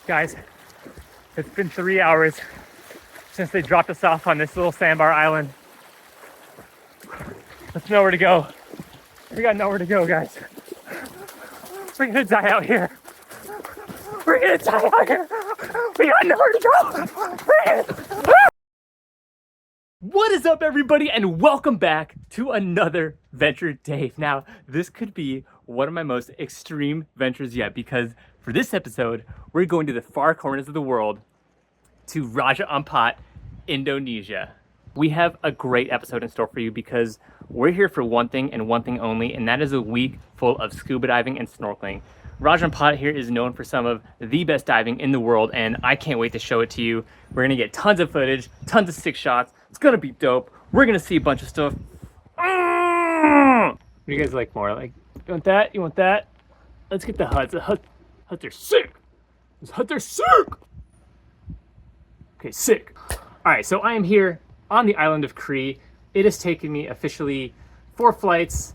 Guys, it's been 3 hours since they dropped us off on this little sandbar island. There's nowhere to go. We got nowhere to go, guys. We're gonna die out here. We're gonna die out here. We got nowhere to go. What is up, everybody, and welcome back to another Venture Dave. Now, this could be one of my most extreme ventures yet, because for this episode, we're going to the far corners of the world, to Raja Ampat, Indonesia. We have a great episode in store for you because we're here for one thing and one thing only, and that is a week full of scuba diving and snorkeling. Raja Ampat here is known for some of the best diving in the world, and I can't wait to show it to you. We're gonna get tons of footage, tons of sick shots. It's gonna be dope. We're gonna see a bunch of stuff. What do you guys like more? Like, you want that? You want that? Let's get the huts. The huts are sick. These huts are sick. Okay, sick. All right, so I am here on the island of Cree. It has taken me officially 4 flights,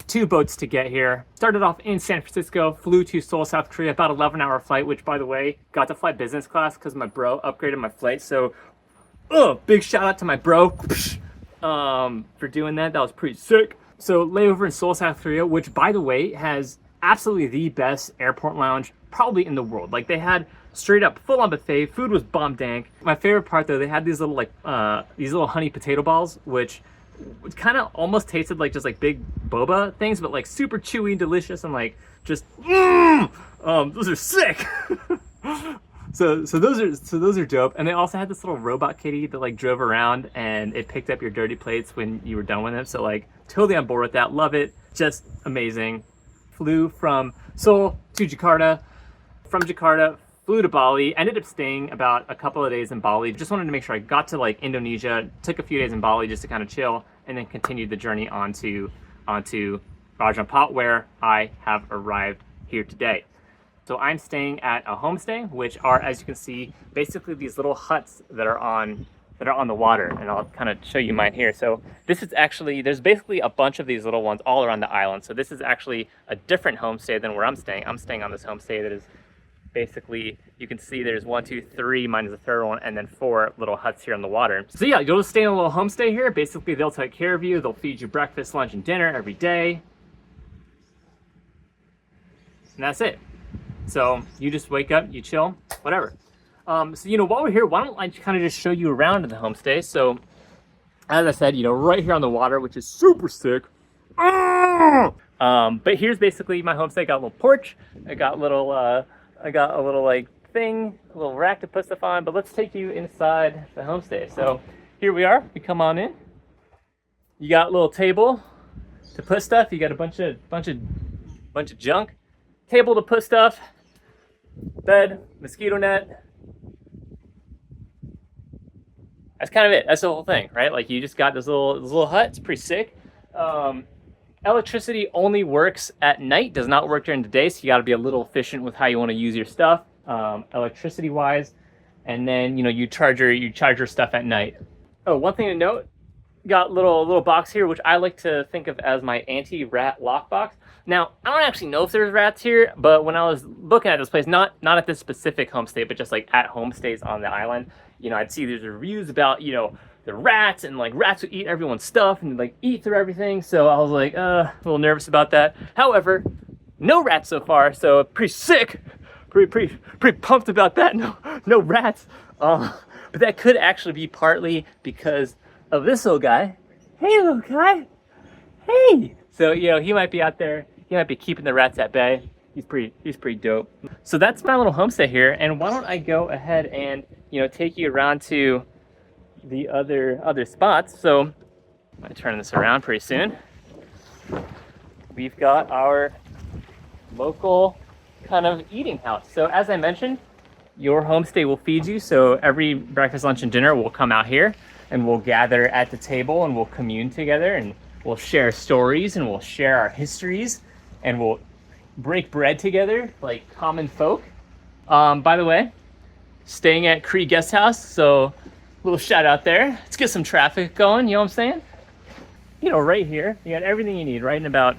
2 boats to get here. Started off in San Francisco, flew to Seoul, South Korea, about 11-hour flight, which, by the way, got to fly business class because my bro upgraded my flight. So, big shout out to my bro for doing that. That was pretty sick. So, layover in Seoul, South Korea, which, by the way, has absolutely the best airport lounge probably in the world. Like, they had straight up full-on buffet. Food was bomb-dank. My favorite part, though, they had these little honey potato balls, which kind of almost tasted like just like big boba things, but like super chewy, delicious, and like just those are sick. so those are dope. And they also had this little robot kitty that like drove around and it picked up your dirty plates when you were done with it. So like totally on board with that. Love it. Just amazing. Flew from Seoul to Jakarta. From Jakarta, flew to Bali, ended up staying about a couple of days in Bali. Just wanted to make sure I got to like Indonesia, took a few days in Bali just to kind of chill, and then continued the journey onto Raja Ampat, where I have arrived here today. So I'm staying at a homestay, which are, as you can see, basically these little huts that are on the water, and I'll kind of show you mine here. So this is actually, there's basically a bunch of these little ones all around the island. So this is actually a different homestay than where I'm staying. I'm staying on this homestay that is basically, you can see there's 1, 2, 3, mine is the third one, and then 4 little huts here on the water. So yeah, you'll just stay in a little homestay here. Basically, they'll take care of you. They'll feed you breakfast, lunch, and dinner every day. And that's it. So you just wake up, you chill, whatever. So, while we're here, why don't I kind of just show you around the homestay. So, as I said, right here on the water, which is super sick. But here's basically my homestay. I got a little porch. I got a little like thing, a little rack to put stuff on, but let's take you inside the homestay. So here we are, we come on in. You got a little table to put stuff. You got a bunch of junk. Table to put stuff, bed, mosquito net. That's kind of it. That's the whole thing, right? Like you just got this little hut. It's pretty sick. Electricity only works at night, does not work during the day, so you got to be a little efficient with how you want to use your stuff, electricity wise. And then you charge your stuff at night. Oh, one thing to note, got little box here, which I like to think of as my anti-rat lock box. Now, I don't actually know if there's rats here, but when I was looking at this place, not at this specific homestay, but just like at homestays on the island, I'd see there's reviews about the rats, and like rats would eat everyone's stuff and like eat through everything. So I was like a little nervous about that. However, no rats so far, so pretty sick, pretty pumped about that. No rats. But that could actually be partly because of this little guy. Hey, little guy. Hey. So he might be out there. He might be keeping the rats at bay. He's pretty dope. So that's my little homestay here. And why don't I go ahead and take you around to the other spots. So I'm gonna turn this around pretty soon. We've got our local kind of eating house. So as I mentioned, your homestay will feed you. So every breakfast, lunch, and dinner will come out here and we'll gather at the table and we'll commune together and we'll share stories and we'll share our histories and we'll break bread together like common folk. By the way, staying at Cree Guest House, so little shout out there. Let's get some traffic going, you know what I'm saying? Right here, you got everything you need, right in about,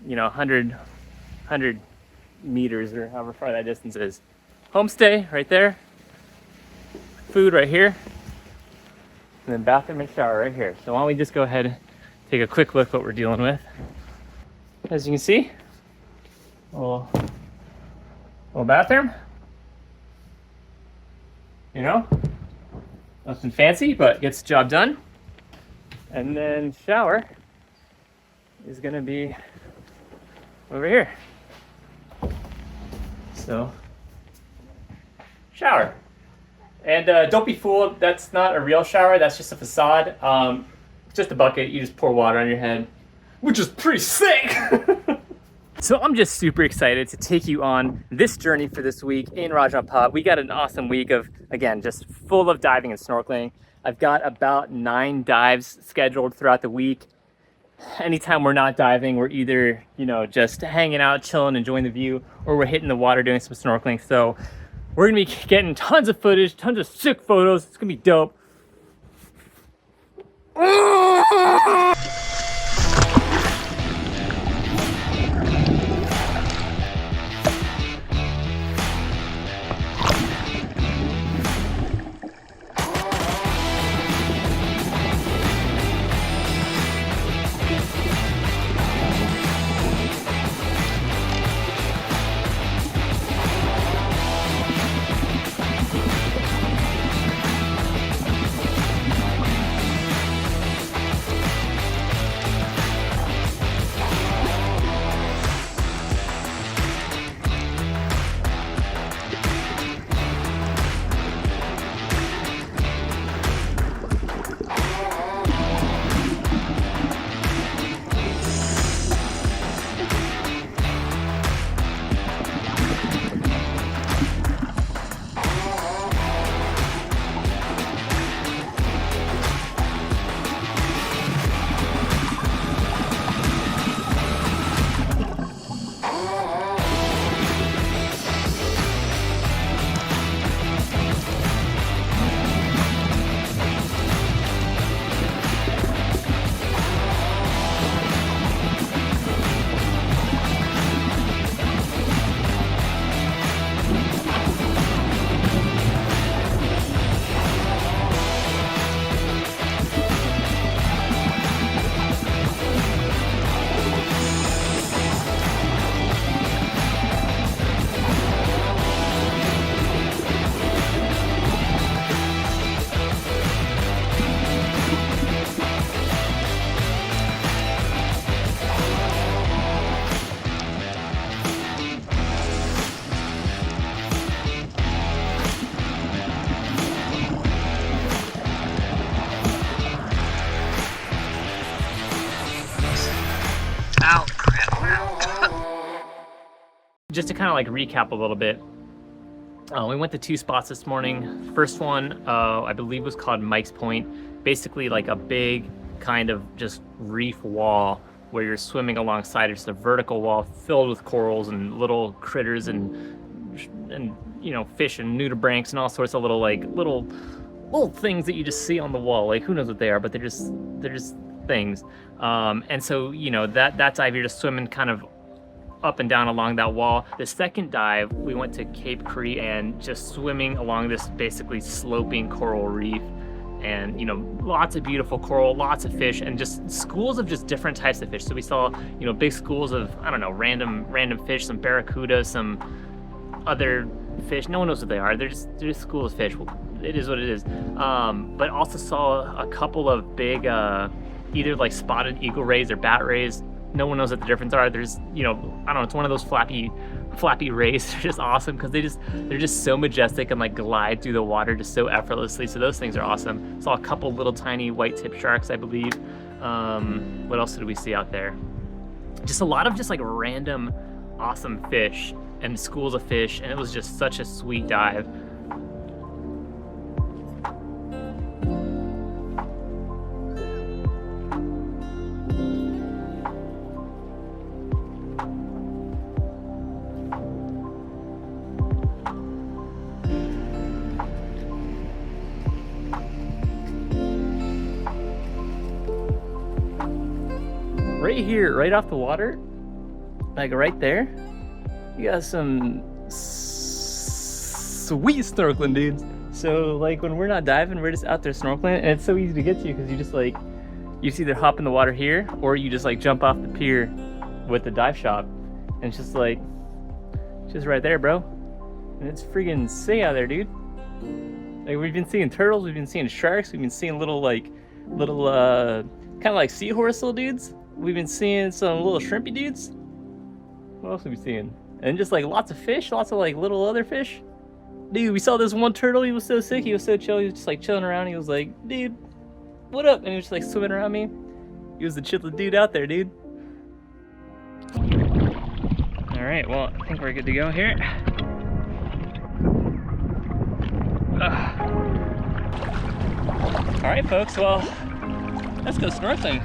100 meters or however far that distance is. homestay right there. Food right here. And then bathroom and shower right here. So why don't we just go ahead and take a quick look what we're dealing with. As you can see, little bathroom. You know, nothing fancy, but gets the job done. And then shower is gonna be over here. So, shower. And don't be fooled, that's not a real shower, that's just a facade. Just a bucket, you just pour water on your head, which is pretty sick. So I'm just super excited to take you on this journey for this week in Raja Ampat. We got an awesome week of, again, just full of diving and snorkeling. I've got about 9 dives scheduled throughout the week. Anytime we're not diving, we're either, you know, just hanging out, chilling, enjoying the view, or we're hitting the water doing some snorkeling. So we're gonna be getting tons of footage, tons of sick photos. It's gonna be dope. Just to kind of like recap a little bit, we went to 2 spots this morning. First one, I believe was called Mike's Point. Basically like a big kind of just reef wall where you're swimming alongside. It's a vertical wall filled with corals and little critters and you know, fish and nudibranchs and all sorts of little little things that you just see on the wall. Like who knows what they are, but they're just things. And so, you know, that dive, you're just swimming kind of up and down along that wall. The second dive, we went to Cape Cree and just swimming along this basically sloping coral reef, and you know, lots of beautiful coral, lots of fish, and just schools of just different types of fish. So we saw, you know, big schools of, I don't know, random fish, some barracuda, some other fish, no one knows what they are. They're just schools of fish. It is what it is. But also saw a couple of big either like spotted eagle rays or bat rays. No one knows what the difference are. There's, you know, I don't know, it's one of those flappy rays. They're just awesome because they're just so majestic and like glide through the water just so effortlessly. So those things are awesome. Saw a couple little tiny white tip sharks, I believe. What else did we see out there? Just a lot of just like random awesome fish and schools of fish, and it was just such a sweet dive. Right here, right off the water, like right there, you got some sweet snorkeling, dudes. So like when we're not diving, we're just out there snorkeling, and it's so easy to get to because you just like, you just either hop in the water here or you just like jump off the pier with the dive shop, and it's just like, just right there, bro. And it's freaking sick out there, dude. Like we've been seeing turtles, we've been seeing sharks, we've been seeing little kind of like seahorse little dudes. We've been seeing some little shrimpy dudes. What else have we seen? And just like lots of fish, lots of like little other fish. Dude, we saw this one turtle, he was so sick, he was so chill, he was just like chilling around. He was like, dude, what up? And he was just like swimming around me. He was the chillest dude out there, dude. All right, well, I think we're good to go here. All right, folks, well, let's go snorkeling.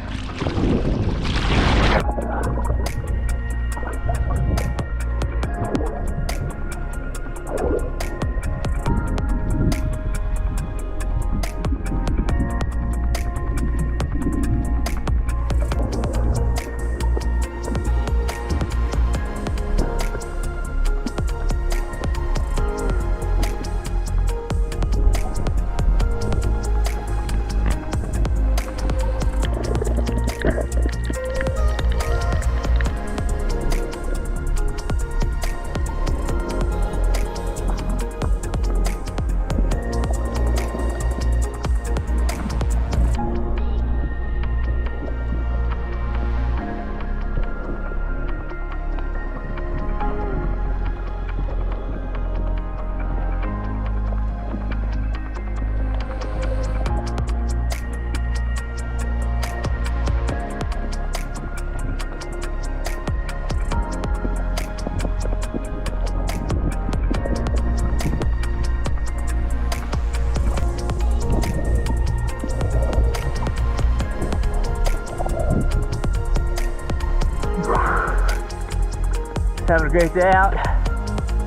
Having a great day out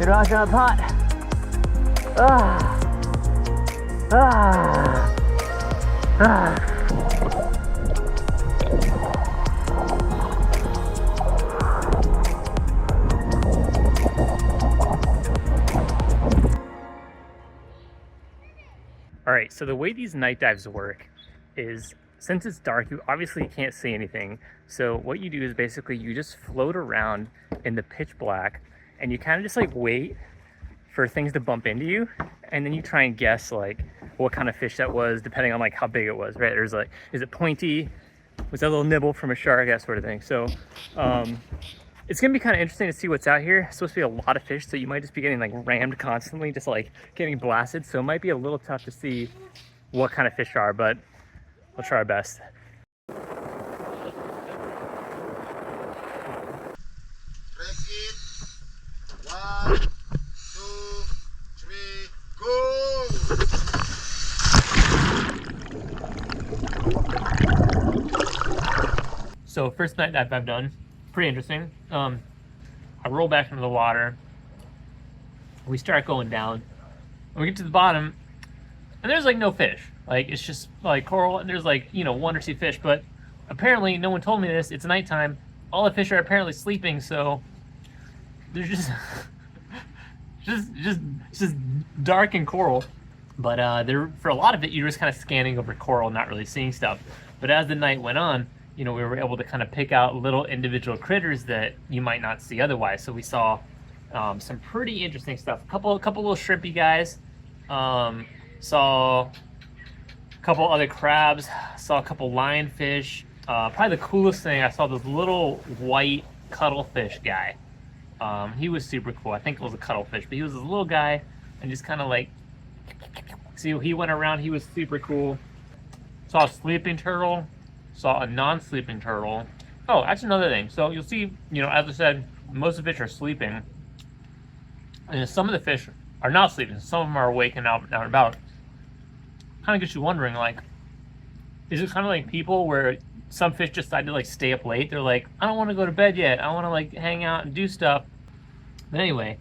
in Raja Ampat. All right, so the way these night dives work is, since it's dark, you obviously can't see anything. So what you do is basically you just float around in the pitch black, and you kind of just like wait for things to bump into you, and then you try and guess like what kind of fish that was, depending on like how big it was, right? There's like, is it pointy? Was that a little nibble from a shark? That sort of thing. So it's gonna be kind of interesting to see what's out here. It's supposed to be a lot of fish, so you might just be getting like rammed constantly, just like getting blasted. So it might be a little tough to see what kind of fish are, but we'll try our best. One, 2, 3, go! So first night dive I've done, pretty interesting. I roll back into the water. We start going down. We get to the bottom, and there's like no fish. Like it's just like coral, and there's like, you know, 1 or 2 fish. But apparently, no one told me this. It's nighttime. All the fish are apparently sleeping, so there's just just dark and coral. But there, for a lot of it, you're just kind of scanning over coral, not really seeing stuff. But as the night went on, you know, we were able to kind of pick out little individual critters that you might not see otherwise. So we saw some pretty interesting stuff. A couple little shrimpy guys. Saw a couple other crabs. Saw a couple lionfish. Probably the coolest thing, I saw this little white cuttlefish guy. He was super cool. I think it was a cuttlefish, but he was this little guy, and just kind of like, see, he went around. He was super cool. Saw a sleeping turtle. Saw a non-sleeping turtle. Oh, that's another thing. So you'll see, you know, as I said, most of the fish are sleeping, and some of the fish are not sleeping. Some of them are awake and out and about. Kind of gets you wondering, like, is it kind of like people where some fish just decide to like stay up late? They're like, I don't want to go to bed yet. I want to like hang out and do stuff. But anyway,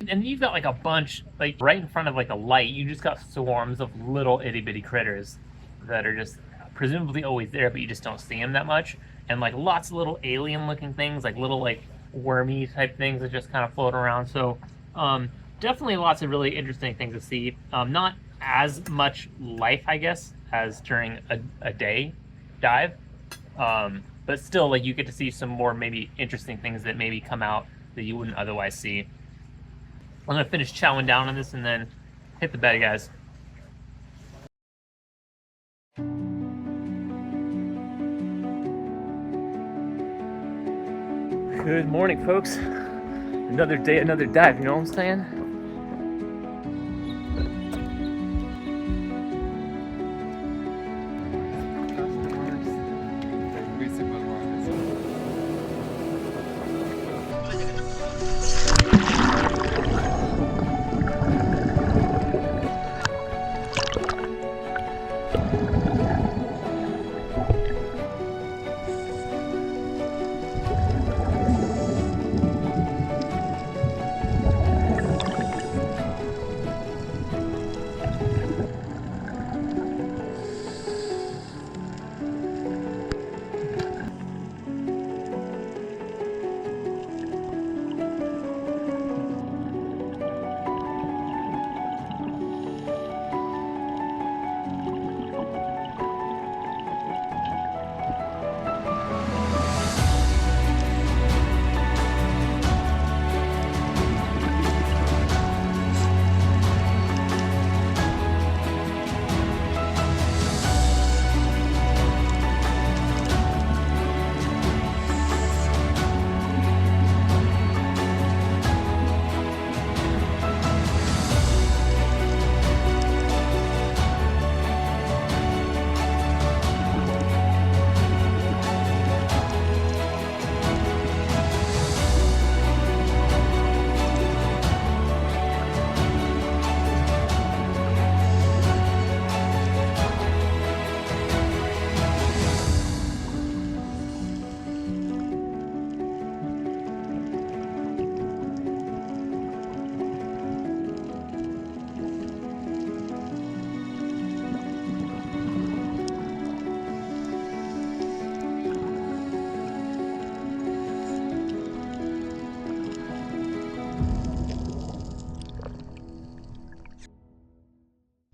and you've got like a bunch, like right in front of like a light, you just got swarms of little itty bitty critters that are just presumably always there, but you just don't see them that much. And like lots of little alien looking things, like little like wormy type things that just kind of float around. So definitely lots of really interesting things to see. Not as much life, I guess, as during a day dive. But still, like, you get to see some more maybe interesting things that maybe come out that you wouldn't otherwise see. I'm gonna finish chowing down on this and then hit the bed, guys. Good morning, folks. Another day, another dive, you know what I'm saying?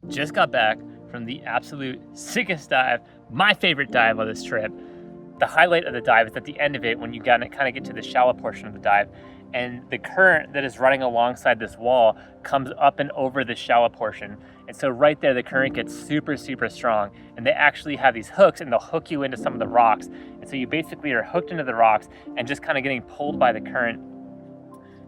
Just got back from the absolute sickest dive, my favorite dive of this trip. The highlight of the dive is at the end of it when you kind of get to the shallow portion of the dive, and the current that is running alongside this wall comes up and over the shallow portion. And so right there, the current gets super, super strong, and they actually have these hooks and they'll hook you into some of the rocks. And so you basically are hooked into the rocks and just kind of getting pulled by the current.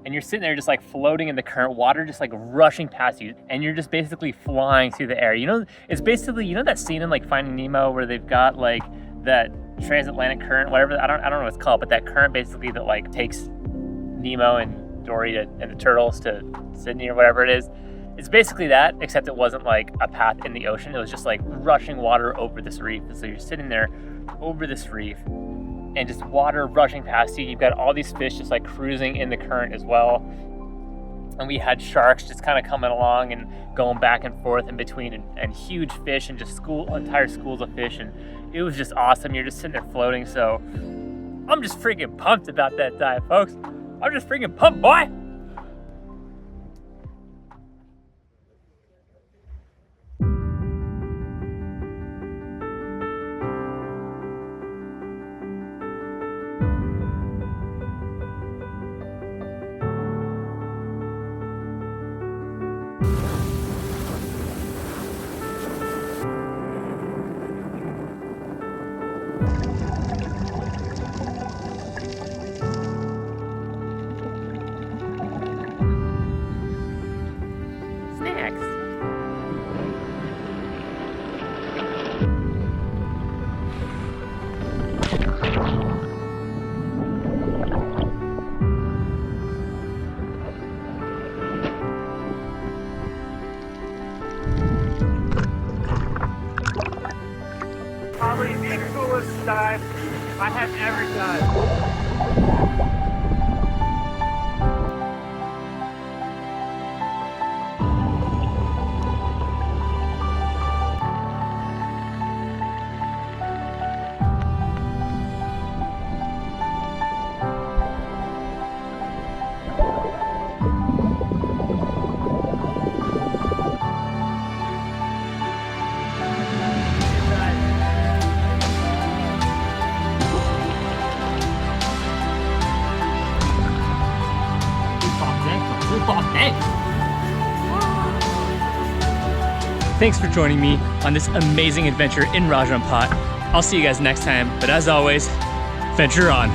And you're sitting there just like floating in the current, water just like rushing past you, and you're just basically flying through the air. You know, it's basically, you know that scene in like Finding Nemo where they've got like that transatlantic current, whatever, I don't know what it's called, but that current basically that like takes Nemo and Dory and the turtles to Sydney or whatever it is. It's basically that, except it wasn't like a path in the ocean. It was just like rushing water over this reef. And so you're sitting there over this reef and just water rushing past you. You've got all these fish just like cruising in the current as well. And we had sharks just kind of coming along and going back and forth in between, and huge fish and just entire schools of fish. And it was just awesome. You're just sitting there floating. So I'm just freaking pumped about that dive, folks. I'm just freaking pumped, boy. Probably the coolest dive I have ever done. bomb-dank. Thanks for joining me on this amazing adventure in Raja Ampat. I'll see you guys next time, but as always, venture on.